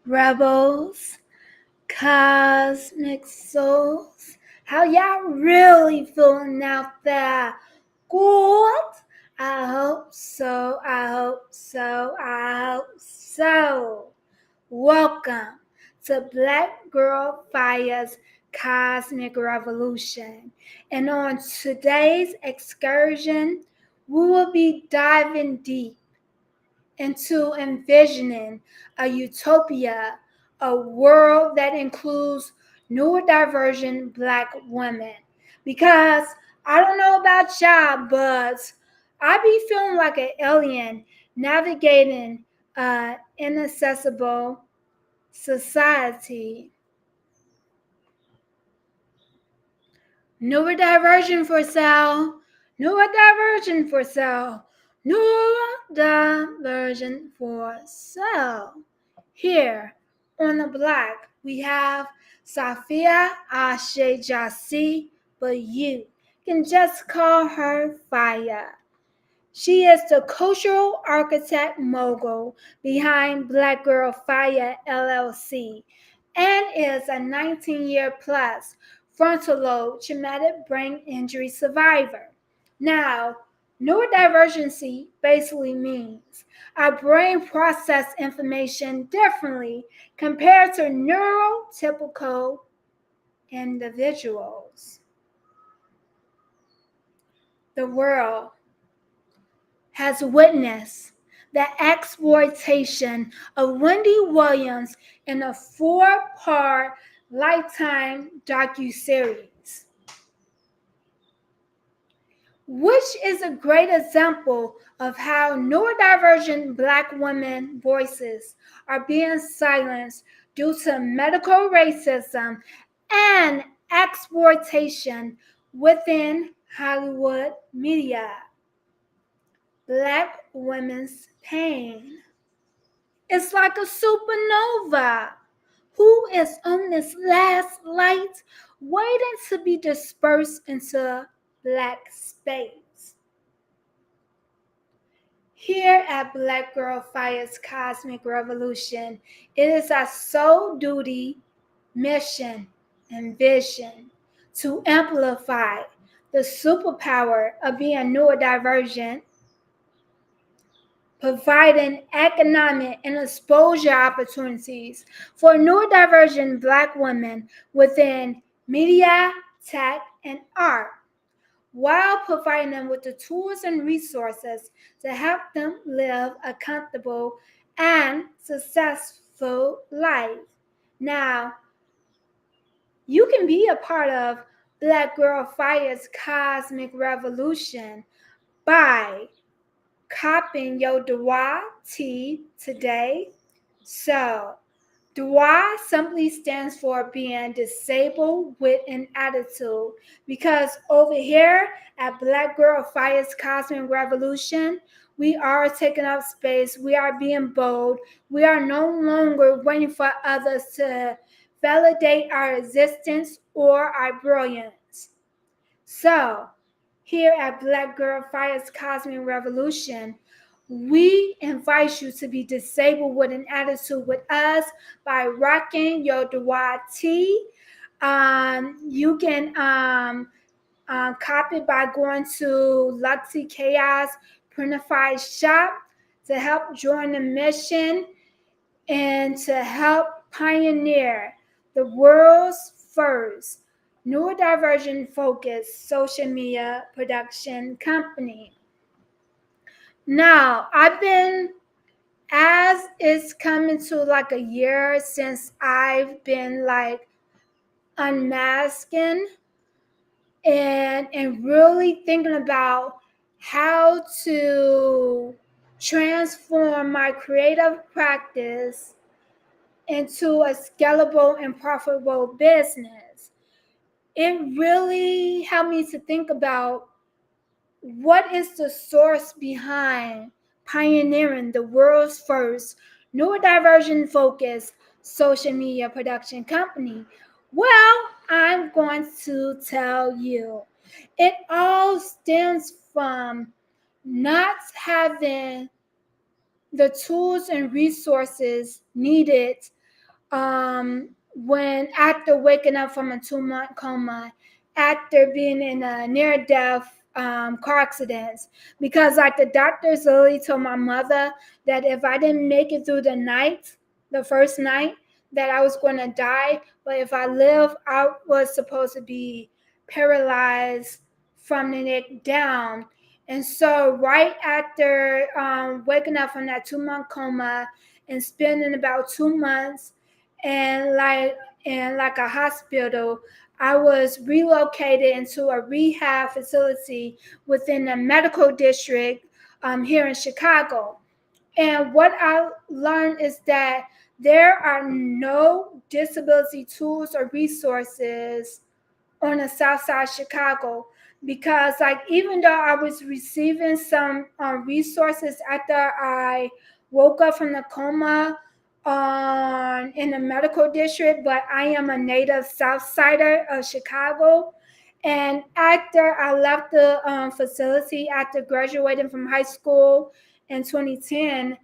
rebels, cosmic souls. How y'all really feeling out there? Good? I hope so, I hope so, I hope so. Welcome to Black Girl Fire's Cosmic Revolution. And on today's excursion, we will be diving deep into envisioning a utopia, a world that includes neurodivergent Black women. Because I don't know about y'all, but I be feeling like an alien navigating an inaccessible society. Neurodivergent for sale. Neurodivergent for sale. Neurodivergent for sale. Here on the block, we have Safia Ashe Jassi, but you can just call her Fire. She is the cultural architect mogul behind Black Girl Fire LLC and is a 19-year plus frontal lobe traumatic brain injury survivor. Now, neurodivergency basically means our brain process information differently compared to neurotypical individuals. The world has witnessed the exploitation of Wendy Williams in a four-part Lifetime docuseries, which is a great example of how neurodivergent Black women voices are being silenced due to medical racism and exploitation within Hollywood media. Black women's pain. It's like a supernova who is on this last light waiting to be dispersed into black space. Here at Black Girl Fire's Cosmic Revolution, it is our sole duty, mission, and vision to amplify the superpower of being neurodivergent, providing economic and exposure opportunities for neurodivergent Black women within media, tech, and art, while providing them with the tools and resources to help them live a comfortable and successful life. Now, you can be a part of Black Girl Fire's Cosmic Revolution by copying your Dwa T today. So, Dwa simply stands for being disabled with an attitude, because over here at Black Girl Fire's Cosmic Revolution, we are taking up space. We are being bold. We are no longer waiting for others to validate our existence or our brilliance. So, here at Black Girl Fire's Cosmic Revolution, we invite you to be disabled with an attitude with us by rocking your Dwa T. You can copy by going to Luxy Chaos Printify Shop to help join the mission and to help pioneer the world's first neurodivergent focused social media production company. Now, as it's coming to like a year since I've been like unmasking and really thinking about how to transform my creative practice into a scalable and profitable business. It really helped me to think about what is the source behind pioneering the world's first neurodivergent focused social media production company. Well, I'm going to tell you. It all stems from not having the tools and resources needed when after waking up from a 2-month coma, after being in a near death car accidents, because like the doctors literally told my mother that if I didn't make it through the night, the first night, that I was going to die. But if I live, I was supposed to be paralyzed from the neck down. And so, right after waking up from that 2-month coma and spending about 2 months and like a hospital, I was relocated into a rehab facility within the medical district here in Chicago. And what I learned is that there are no disability tools or resources on the south side of Chicago, because like even though I was receiving some resources after I woke up from the coma in the medical district, but I am a native south sider of Chicago. And after I left the facility after graduating from high school in 2010,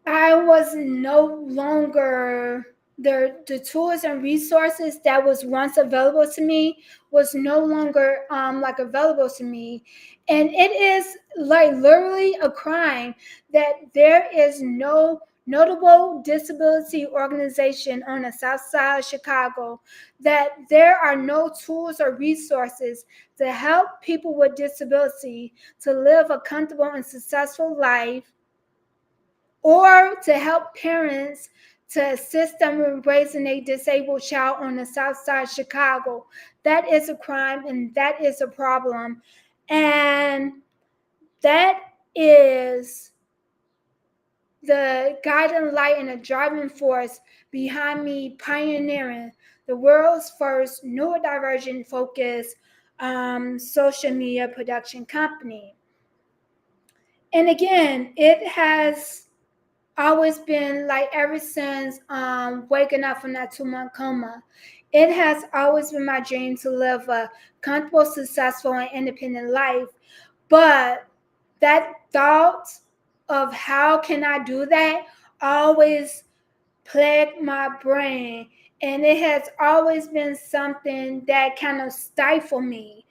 I was no longer the tools and resources that was once available to me was no longer like available to me. And it is like literally a crime that there is no notable disability organization on the south side of Chicago, that there are no tools or resources to help people with disability to live a comfortable and successful life, or to help parents to assist them in raising a disabled child on the south side of Chicago. That is a crime and that is a problem. And that is the guiding light and the driving force behind me pioneering the world's first neurodivergent focused social media production company. And again, it has always been like ever since waking up from that 2-month coma, it has always been my dream to live a comfortable, successful, and independent life. But that thought of how can I do that always plagued my brain. And it has always been something that kind of stifled me,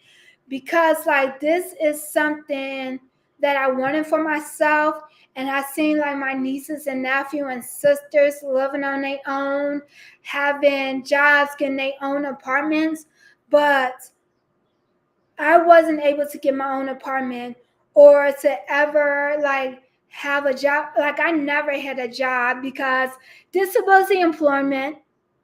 because like this is something that I wanted for myself. And I seen like my nieces and nephew and sisters living on their own, having jobs, getting their own apartments. But I wasn't able to get my own apartment or to ever like have a job. Like I never had a job because disability employment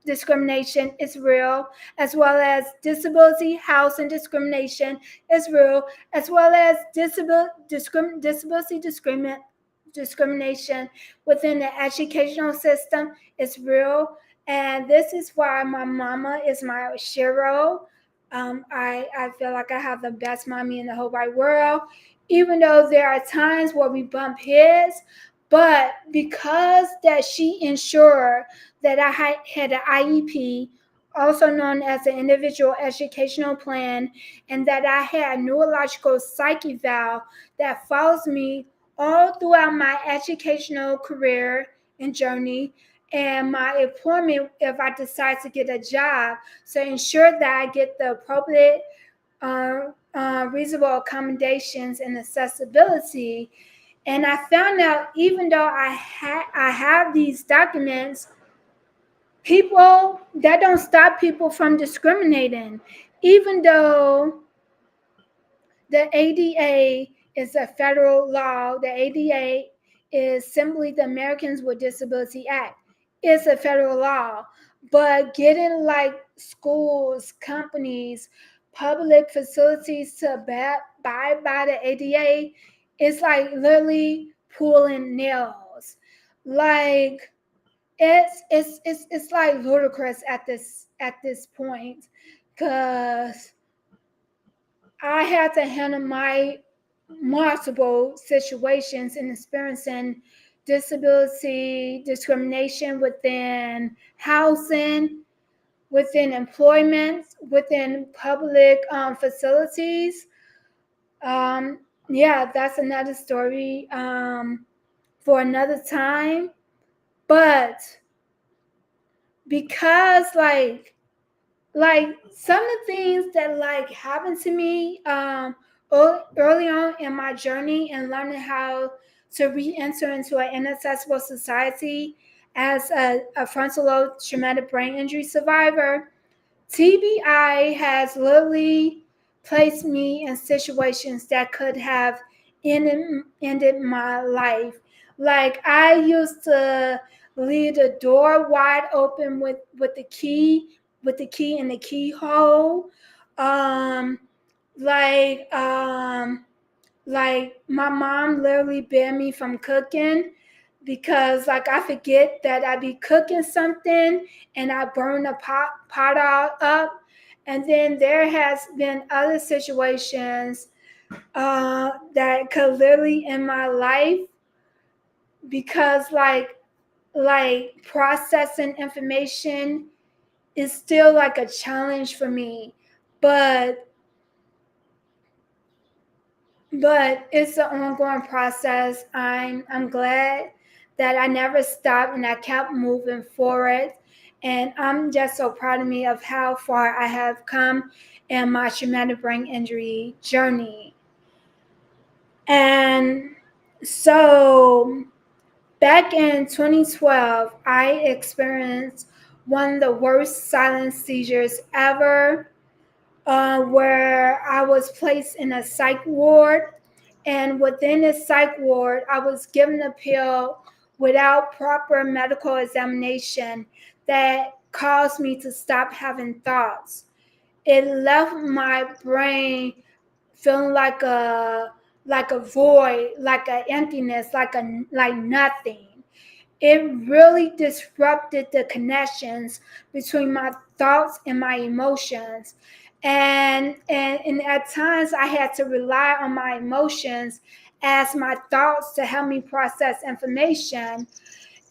discrimination is real, as well as disability housing discrimination is real, as well as disability discrimination within the educational system is real. And this is why my mama is my hero. I feel like I have the best mommy in the whole wide world, even though there are times where we bump heads. But because that she ensured that I had an IEP, also known as an individual educational plan, and that I had a neurological psych eval that follows me all throughout my educational career and journey, and my employment if I decide to get a job. So ensure that I get the appropriate reasonable accommodations and accessibility. And I found out even though I have these documents, people that don't stop people from discriminating, even though the ADA is a federal law. The ADA is simply the Americans with Disability Act. It's a federal law. But getting like schools, companies, public facilities to abide by the ADA is like literally pulling nails. Like it's like ludicrous at this point, because I had to handle my multiple situations in experiencing disability discrimination within housing, within employment, within public facilities. Yeah, that's another story for another time. But because some of the things that happened to me early on in my journey and learning how to re-enter into an inaccessible society as a frontal lobe traumatic brain injury survivor. TBI has literally placed me in situations that could have ended my life. Like I used to leave the door wide open with the key in the keyhole. Um, like um, like my mom literally banned me from cooking because I forget that I be cooking something and I burn the pot all up. And then there has been other situations that could literally end my life because processing information is still like a challenge for me. But it's an ongoing process. I'm glad that I never stopped and I kept moving forward. And I'm just so proud of me of how far I have come in my traumatic brain injury journey. And so back in 2012, I experienced one of the worst silent seizures ever, where I was placed in a psych ward. And within this psych ward, I was given a pill without proper medical examination that caused me to stop having thoughts. It left my brain feeling like a void, like an emptiness, like nothing. It really disrupted the connections between my thoughts and my emotions. And at times I had to rely on my emotions as my thoughts to help me process information.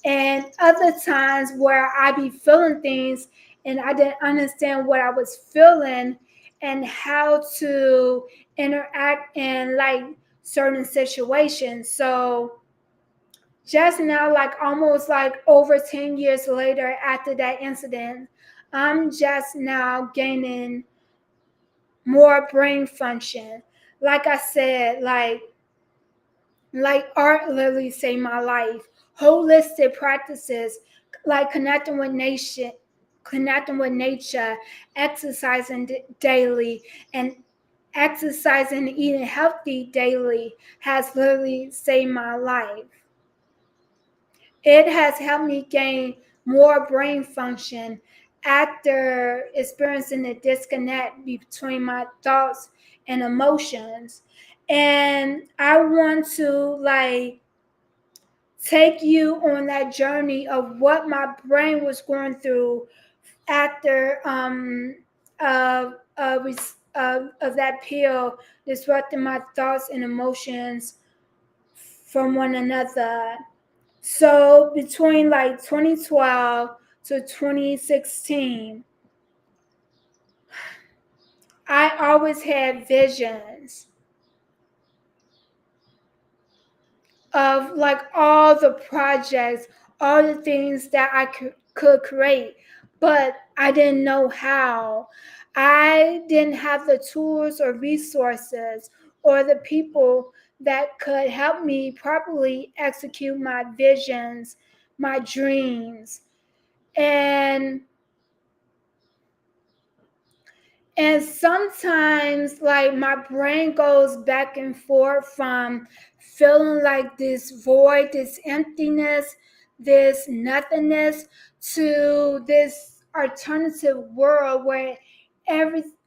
And other times where I be feeling things and I didn't understand what I was feeling and how to interact in certain situations. So just now, almost over 10 years later after that incident, I'm just now gaining more brain function. Like I said, art literally saved my life. Holistic practices like connecting with nature, exercising daily, and exercising and eating healthy daily has literally saved my life. It has helped me gain more brain function after experiencing the disconnect between my thoughts and emotions. And I want to take you on that journey of what my brain was going through after of that pill disrupting my thoughts and emotions from one another. So between 2012 to 2016, I always had visions of all the projects, all the things that I could create, but I didn't know how. I didn't have the tools or resources or the people that could help me properly execute my visions, my dreams. And And sometimes, my brain goes back and forth from feeling like this void, this emptiness, this nothingness, to this alternative world where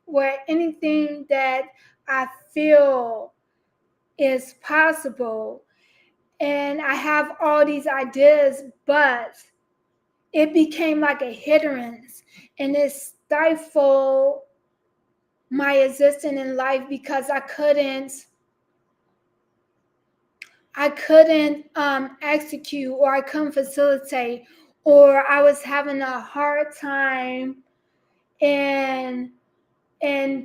where anything that I feel is possible. And I have all these ideas, but it became like a hindrance, and it stifled my existence in life because I couldn't execute, or I couldn't facilitate, or I was having a hard time in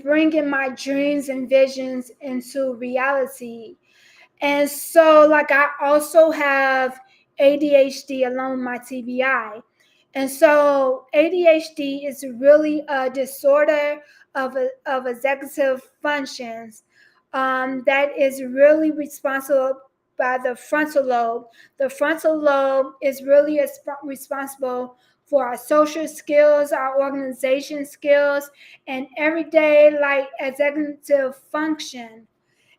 bringing my dreams and visions into reality. And so I also have ADHD along with my TBI. And so ADHD is really a disorder of executive functions that is really responsible by the frontal lobe. The frontal lobe is really responsible for our social skills, our organization skills, and everyday like executive function.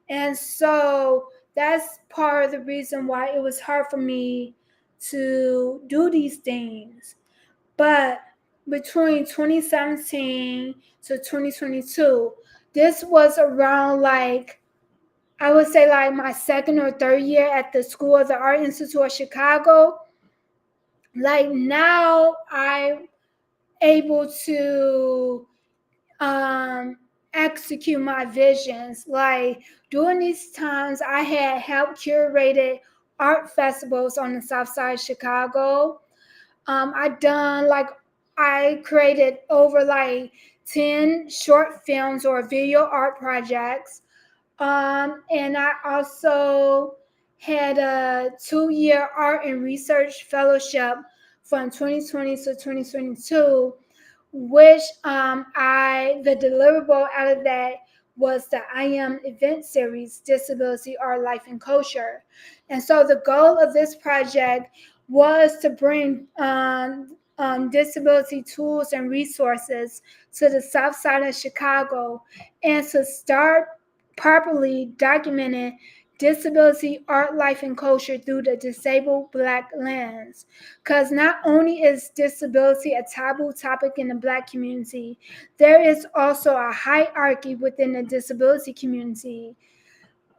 And so that's part of the reason why it was hard for me to do these things. But between 2017 to 2022, this was around like, I would say like my second or third year at the School of the Art Institute of Chicago. Like now I'm able to execute my visions. Like during these times I had helped curated art festivals on the south side of Chicago. I created over like 10 short films or video art projects. And I also had a 2-year art and research fellowship from 2020 to 2022, which the deliverable out of that was the I Am event series, Disability, Art, Life, and Culture. And so the goal of this project was to bring disability tools and resources to the south side of Chicago and to start properly documenting disability, art, life, and culture through the disabled Black lens. Because not only is disability a taboo topic in the Black community, there is also a hierarchy within the disability community,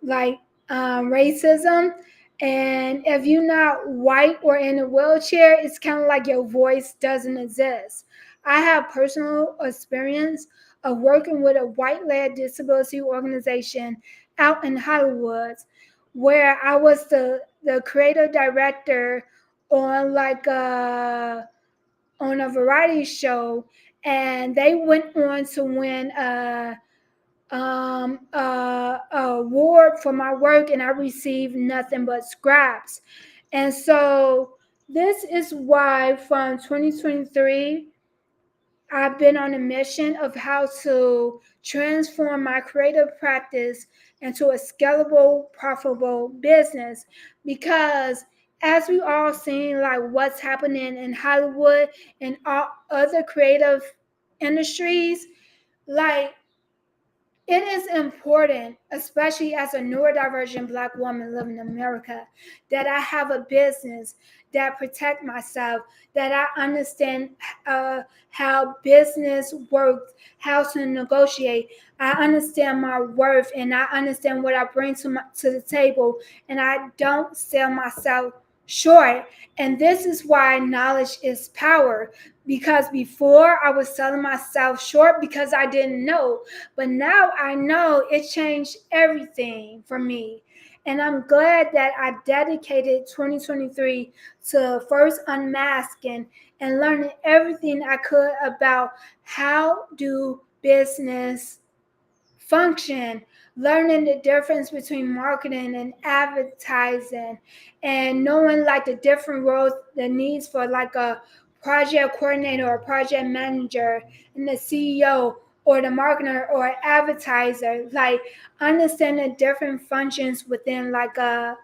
like racism. And if you're not white or in a wheelchair, it's kind of like your voice doesn't exist. I have personal experience of working with a white-led disability organization out in Hollywood, where I was the creative director on like on a variety show, and they went on to win a award for my work, and I received nothing but scraps. And so this is why from 2023 I've been on a mission of how to transform my creative practice into a scalable, profitable business. Because as we all seen, like what's happening in Hollywood and all other creative industries, like it is important, especially as a neurodivergent Black woman living in America, that I have a business that protect myself, that I understand how business works, how to negotiate. I understand my worth, and I understand what I bring to the table, and I don't sell myself short. And this is why knowledge is power. Because before I was selling myself short because I didn't know, but now I know. It changed everything for me. And I'm glad that I dedicated 2023 to first unmasking and learning everything I could about how do business function, learning the difference between marketing and advertising, and knowing like the different roles, the needs for like a project coordinator or project manager and the CEO or the marketer or advertiser, like understanding different functions within like a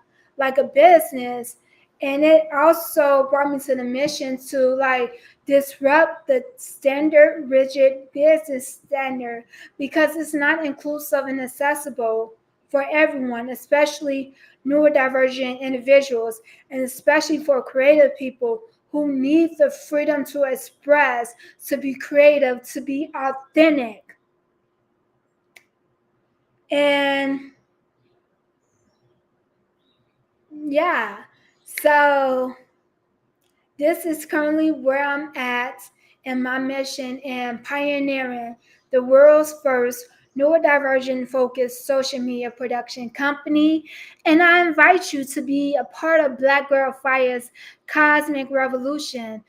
business. And it also brought me to the mission to like disrupt the standard rigid business standard, because it's not inclusive and accessible for everyone, especially neurodivergent individuals, and especially for creative people who need the freedom to express, to be creative, to be authentic. And yeah, so this is currently where I'm at in my mission in pioneering the world's first neurodivergent focused social media production company. And I invite you to be a part of Black Girl Fire's Cosmic Revolution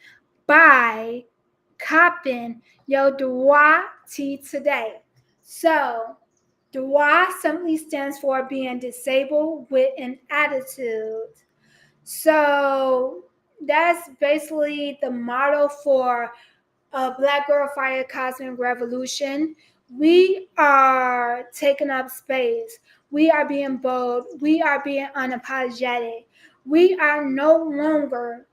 by copying your DWA T today. So, DWA simply stands for being disabled with an attitude. So that's basically the motto for Black Girl Fire Cosmic Revolution. We are taking up space. We are being bold. We are being unapologetic. We are no longer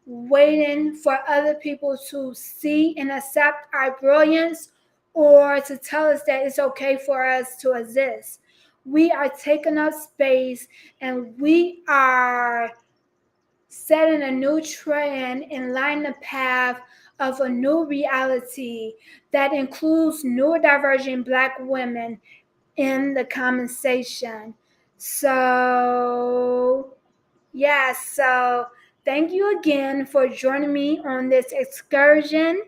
waiting for other people to see and accept our brilliance or to tell us that it's okay for us to exist. We are taking up space and we are setting a new trend and lighting the path of a new reality that includes neurodivergent Black women in the conversation. So thank you again for joining me on this excursion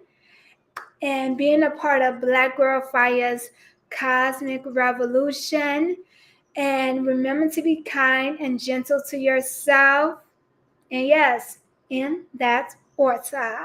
and being a part of Black Girl Fire's Cosmic Revolution. And remember to be kind and gentle to yourself. And yes, in that order.